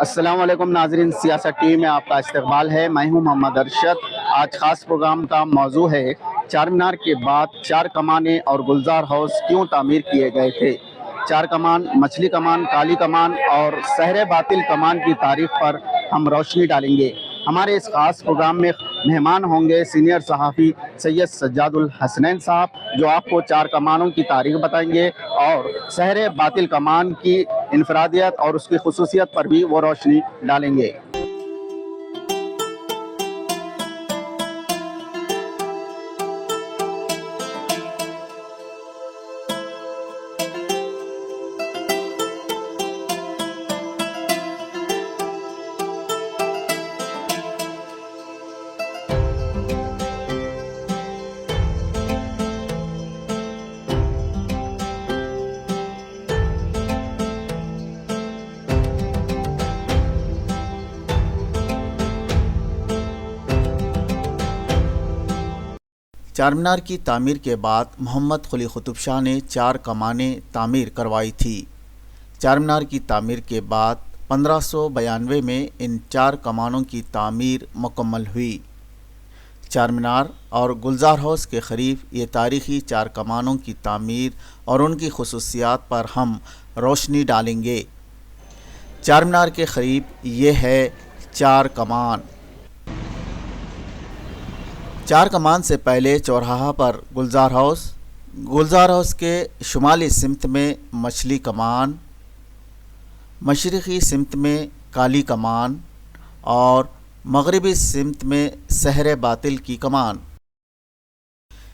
السلام علیکم ناظرین، سیاست ٹی وی میں آپ کا استقبال ہے۔ میں ہوں محمد ارشد۔ آج خاص پروگرام کا موضوع ہے چار مینار کے بعد چار کمانیں اور گلزار ہاؤس کیوں تعمیر کیے گئے تھے۔ چار کمان، مچھلی کمان، کالی کمان اور سحر باطل کمان کی تاریخ پر ہم روشنی ڈالیں گے۔ ہمارے اس خاص پروگرام میں مہمان ہوں گے سینئر صحافی سید سجاد الحسنین صاحب، جو آپ کو چار کمانوں کی تاریخ بتائیں گے اور سحر باطل کمان کی انفرادیت اور اس کی خصوصیت پر بھی وہ روشنی ڈالیں گے۔ چار مینار کی تعمیر کے بعد محمد قلی قطب شاہ نے چار کمانیں تعمیر کروائی تھی۔ چار مینار کی تعمیر کے بعد 1592 میں ان چار کمانوں کی تعمیر مکمل ہوئی۔ چار مینار اور گلزار ہاؤس کے قریب یہ تاریخی چار کمانوں کی تعمیر اور ان کی خصوصیات پر ہم روشنی ڈالیں گے۔ چار مینار کے قریب یہ ہے چار کمان۔ چار کمان سے پہلے چوراہا پر گلزار ہاؤس کے شمالی سمت میں مچھلی کمان، مشرقی سمت میں کالی کمان اور مغربی سمت میں سحر باطل کی کمان۔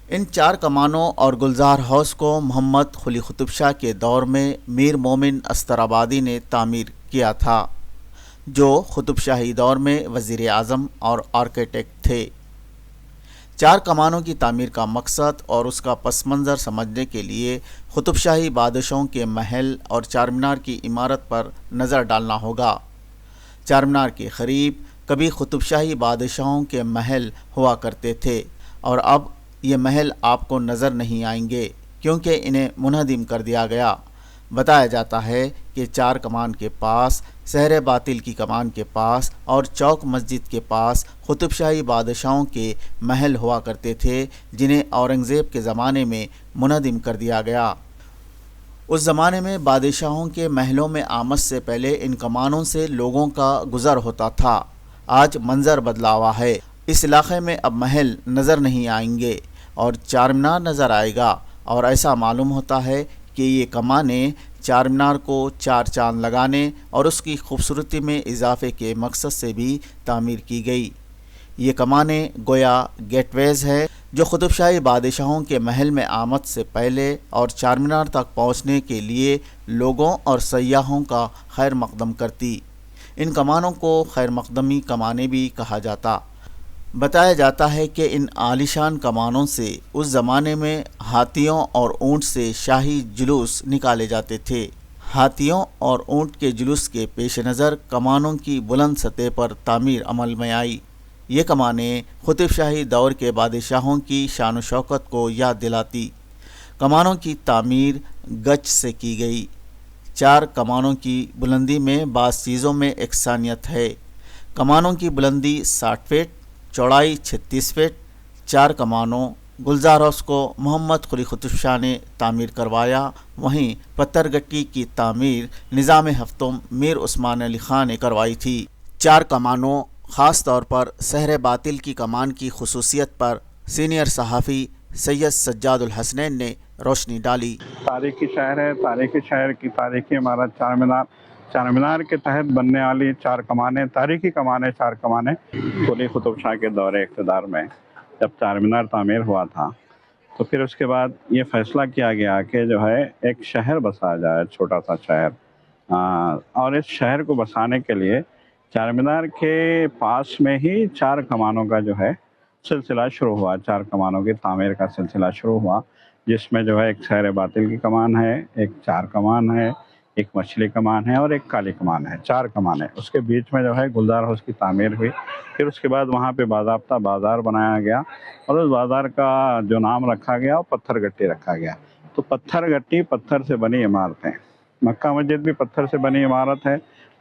ان چار کمانوں اور گلزار ہاؤس کو محمد قلی قطب شاہ کے دور میں میر مومن استرابادی نے تعمیر کیا تھا، جو قطب شاہی دور میں وزیر اعظم اور آرکیٹیکٹ تھے۔ چار کمانوں کی تعمیر کا مقصد اور اس کا پس منظر سمجھنے کے لیے قطب شاہی بادشاہوں کے محل اور چار مینار کی عمارت پر نظر ڈالنا ہوگا۔ چار مینار کے قریب کبھی قطب شاہی بادشاہوں کے محل ہوا کرتے تھے اور اب یہ محل آپ کو نظر نہیں آئیں گے کیونکہ انہیں منہدم کر دیا گیا۔ بتایا جاتا ہے کہ چار کمان کے پاس، سحر باطل کی کمان کے پاس اور چوک مسجد کے پاس قطب شاہی بادشاہوں کے محل ہوا کرتے تھے، جنہیں اورنگزیب کے زمانے میں منہدم کر دیا گیا۔ اس زمانے میں بادشاہوں کے محلوں میں آمد سے پہلے ان کمانوں سے لوگوں کا گزر ہوتا تھا۔ آج منظر بدلا ہوا ہے۔ اس علاقے میں اب محل نظر نہیں آئیں گے اور چار مینار نظر آئے گا، اور ایسا معلوم ہوتا ہے کہ یہ کمانیں چار مینار کو چار چاند لگانے اور اس کی خوبصورتی میں اضافے کے مقصد سے بھی تعمیر کی گئی۔ یہ کمانیں گویا گیٹ ویز ہے جو قطب شاہی بادشاہوں کے محل میں آمد سے پہلے اور چار مینار تک پہنچنے کے لیے لوگوں اور سیاحوں کا خیر مقدم کرتی۔ ان کمانوں کو خیر مقدمی کمانیں بھی کہا جاتا۔ بتایا جاتا ہے کہ ان عالیشان کمانوں سے اس زمانے میں ہاتھیوں اور اونٹ سے شاہی جلوس نکالے جاتے تھے۔ ہاتھیوں اور اونٹ کے جلوس کے پیش نظر کمانوں کی بلند سطح پر تعمیر عمل میں آئی۔ یہ کمانیں قطب شاہی دور کے بادشاہوں کی شان و شوکت کو یاد دلاتی۔ کمانوں کی تعمیر گچ سے کی گئی۔ چار کمانوں کی بلندی میں بعض چیزوں میں یکسانیت ہے۔ کمانوں کی بلندی 60 فٹ، چوڑائی 36 فٹ۔ چار کمانوں گلزار ہاؤس کو محمد قلی قطب شاہ نے تعمیر کروایا، وہیں پتھر گٹی کی تعمیر نظام ہفتم میر عثمان علی خان نے کروائی تھی۔ چار کمانوں، خاص طور پر سحر باطل کی کمان کی خصوصیت پر سینئر صحافی سید سجاد الحسنین نے روشنی ڈالی۔ تاریخی شہر ہے، تاریخی شہر کی تاریخی عمارت چار مینار، چار مینار کے تحت بننے والی چار کمانیں، تاریخی کمانیں، چار کمانیں قلی قطب شاہ کے دور اقتدار میں جب چار مینار تعمیر ہوا تھا تو پھر اس کے بعد یہ فیصلہ کیا گیا کہ جو ہے ایک شہر بسایا جائے، چھوٹا سا شہر، اور اس شہر کو بسانے کے لیے چار مینار کے پاس میں ہی چار کمانوں کا جو ہے سلسلہ شروع ہوا۔ چار کمانوں کی تعمیر کا سلسلہ شروع ہوا، جس میں جو ہے ایک سحر باطل کی کمان ہے، ایک چار کمان ہے، ایک مچھلی کمان ہے اور ایک کالی کمان ہے۔ چار کمان ہے۔ اس کے بیچ میں جو ہے گلزار ہاؤس کی تعمیر ہوئی۔ پھر اس کے بعد وہاں پہ باضابطہ بازار بنایا گیا اور اس بازار کا جو نام رکھا گیا وہ پتھر گٹی رکھا گیا۔ تو پتھر گٹی، پتھر سے بنی عمارتیں، مکہ مسجد بھی پتھر سے بنی عمارت ہے،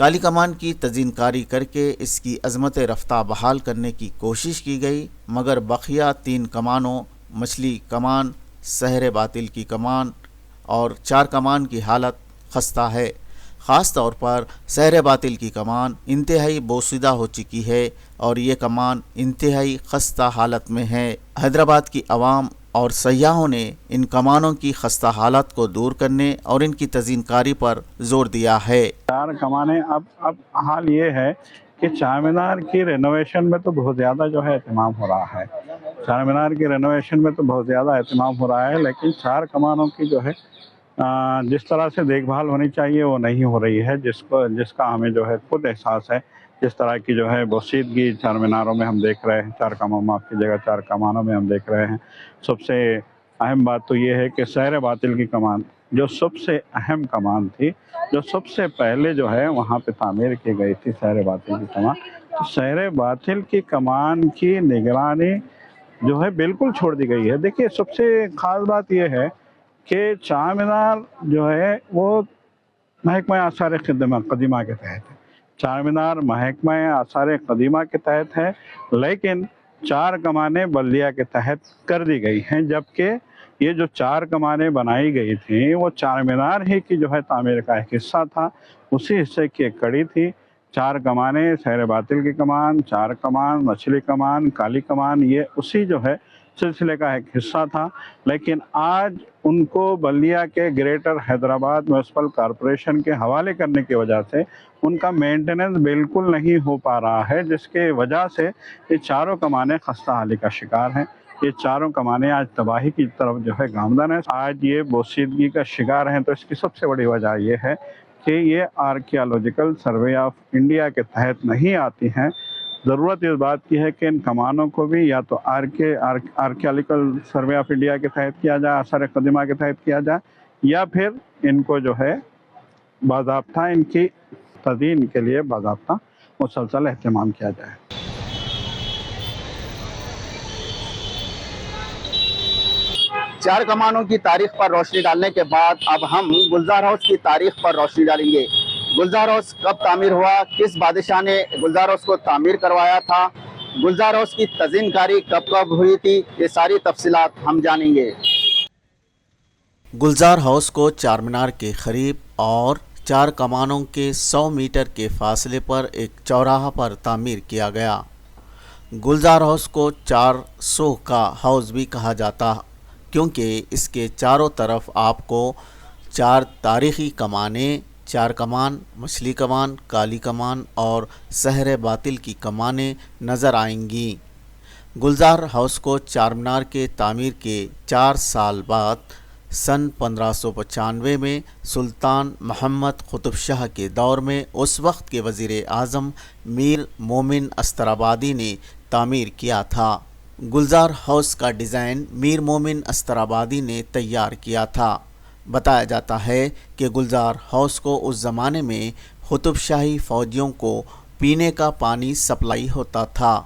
کالی کمان کی تزئین کاری کر کے اس کی عظمت رفتہ بحال کرنے کی کوشش کی گئی، مگر بقیہ 3 کمانوں مچھلی کمان، سحر باطل کی کمان اور 4 کمان کی حالت خستہ ہے۔ خاص طور پر سحر باطل کی کمان انتہائی بوسیدہ ہو چکی ہے اور یہ کمان انتہائی خستہ حالت میں ہے۔ حیدرآباد کی عوام اور سیاحوں نے ان کمانوں کی خستہ حالت کو دور کرنے اور ان کی تزئین کاری پر زور دیا ہے۔ 4 کمانیں اب حال یہ ہے کہ چار مینار کی رینوویشن میں تو بہت زیادہ جو ہے اہتمام ہو رہا ہے، چار مینار کی رینوویشن میں تو بہت زیادہ اہتمام ہو رہا ہے، لیکن 4 کمانوں کی جو ہے جس طرح سے دیکھ بھال ہونی چاہیے وہ نہیں ہو رہی ہے، جس کا ہمیں جو ہے خود احساس ہے۔ جس طرح کی جو ہے بوسیدگی چار میناروں میں ہم دیکھ رہے ہیں، 4 کمانوں میں ہم دیکھ رہے ہیں۔ سب سے اہم بات تو یہ ہے کہ سحر باطل کی کمان جو سب سے اہم کمان تھی، جو سب سے پہلے جو ہے وہاں پہ تعمیر کی گئی تھی سحر باطل کی کمان، تو سحر باطل کی کمان کی نگرانی جو ہے بالکل چھوڑ دی گئی ہے۔ دیکھیے سب سے خاص بات یہ ہے کہ چار مینار جو ہے وہ محکمہ آثار قدیمہ کے تحت ہے، چار مینار محکمہ آثار قدیمہ کے تحت ہے، لیکن 4 کمانیں بلدیہ کے تحت کر دی گئی ہیں، جبکہ یہ جو 4 کمانیں بنائی گئی تھیں وہ چار مینار ہی کی جو ہے تعمیر کا ایک حصہ تھا، اسی حصے کی ایک کڑی تھی۔ 4 کمانیں سحر باطل کی کمان، 4 کمان مچھلی کمان، کالی کمان، یہ اسی جو ہے سلسلے کا ایک حصہ تھا، لیکن آج ان کو بلدیہ کے گریٹر حیدرآباد میونسپل کارپوریشن کے حوالے کرنے کی وجہ سے ان کا مینٹیننس بالکل نہیں ہو پا رہا ہے، جس کی وجہ سے یہ 4 کمانیں خستہ حالی کا شکار ہیں۔ یہ 4 کمانیں آج تباہی کی طرف جو ہے گامزن ہیں، آج یہ بوسیدگی کا شکار ہیں۔ تو اس کی سب سے بڑی وجہ یہ ہے کہ یہ آرکیالوجیکل سروے آف انڈیا کے تحت نہیں آتی ہیں۔ ضرورت اس بات کی ہے کہ ان کمانوں کو بھی یا تو آرکیالوجیکل سروے آف انڈیا کے تحت کیا جائے، آثار قدیمہ کے تحت کیا جائے، یا پھر ان کو جو ہے باضابطہ ان کی تزئین کے لیے باضابطہ مسلسل اہتمام کیا جائے۔ 4 کمانوں کی تاریخ پر روشنی ڈالنے کے بعد اب ہم گلزار ہاؤس کی تاریخ پر روشنی ڈالیں گے۔ گلزار ہاؤس کب تعمیر ہوا، کس بادشاہ نے گلزار ہاؤس کو تعمیر کروایا تھا، گلزار ہاؤس کی تزئین کاری کب ہوئی تھی، یہ ساری تفصیلات ہم جانیں گے۔ گلزار ہاؤس کو چار مینار کے قریب اور 4 کمانوں کے 100 میٹر کے فاصلے پر ایک چوراہا پر تعمیر کیا گیا۔ گلزار ہاؤس کو 400 کا ہاؤس بھی کہا جاتا کیونکہ اس کے چاروں طرف آپ کو 4 تاریخی کمانیں، 4 کمان مچھلی کمان، کالی کمان اور سحر باطل کی کمانیں نظر آئیں گی۔ گلزار ہاؤس کو چار مینار کے تعمیر کے 4 سال بعد سن 1595 میں سلطان محمد قطب شاہ کے دور میں اس وقت کے وزیر اعظم میر مومن استرابادی نے تعمیر کیا تھا۔ گلزار ہاؤس کا ڈیزائن میر مومن استرابادی نے تیار کیا تھا۔ بتایا جاتا ہے کہ گلزار ہاؤس کو اس زمانے میں قطب شاہی فوجیوں کو پینے کا پانی سپلائی ہوتا تھا۔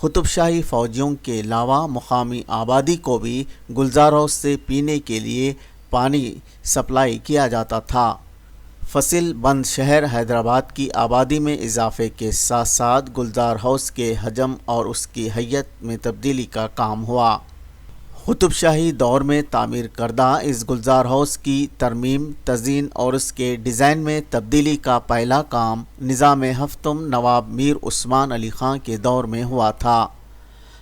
قطب شاہی فوجیوں کے علاوہ مقامی آبادی کو بھی گلزار ہاؤس سے پینے کے لیے پانی سپلائی کیا جاتا تھا۔ فصل بند شہر حیدرآباد کی آبادی میں اضافے کے ساتھ ساتھ گلزار ہاؤس کے حجم اور اس کی حیت میں تبدیلی کا کام ہوا۔ قطب شاہی دور میں تعمیر کردہ اس گلزار ہاؤس کی ترمیم، تزئین اور اس کے ڈیزائن میں تبدیلی کا پہلا کام نظام ہفتم نواب میر عثمان علی خان کے دور میں ہوا تھا۔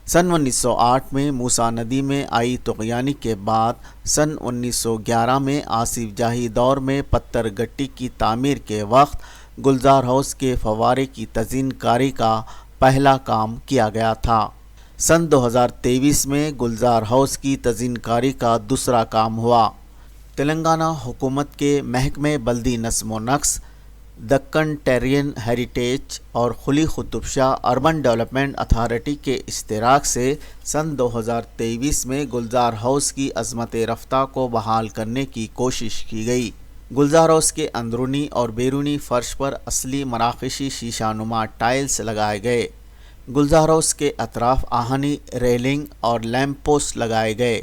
سن 1908 میں موسیٰ ندی میں آئی طغیانی کے بعد سن 1911 میں آصف جاہی دور میں پتھر گٹی کی تعمیر کے وقت گلزار ہاؤس کے فوارے کی تزئین کاری کا پہلا کام کیا گیا تھا۔ سن 2023 میں گلزار ہاؤس کی تزئین کاری کا دوسرا کام ہوا۔ تلنگانہ حکومت کے محکمہ بلدی نظم و نسق، دکن ٹیرین ہیریٹیج اور Quli Qutb Shah urban development authority کے اشتراک سے سن 2023 میں گلزار ہاؤس کی عظمت رفتہ کو بحال کرنے کی کوشش کی گئی۔ گلزار ہاؤس کے اندرونی اور بیرونی فرش پر اصلی مراقشی شیشہ نما ٹائلز لگائے گئے۔ گلزار ہاؤس کے اطراف آہنی ریلنگ اور لیمپ پوسٹ لگائے گئے۔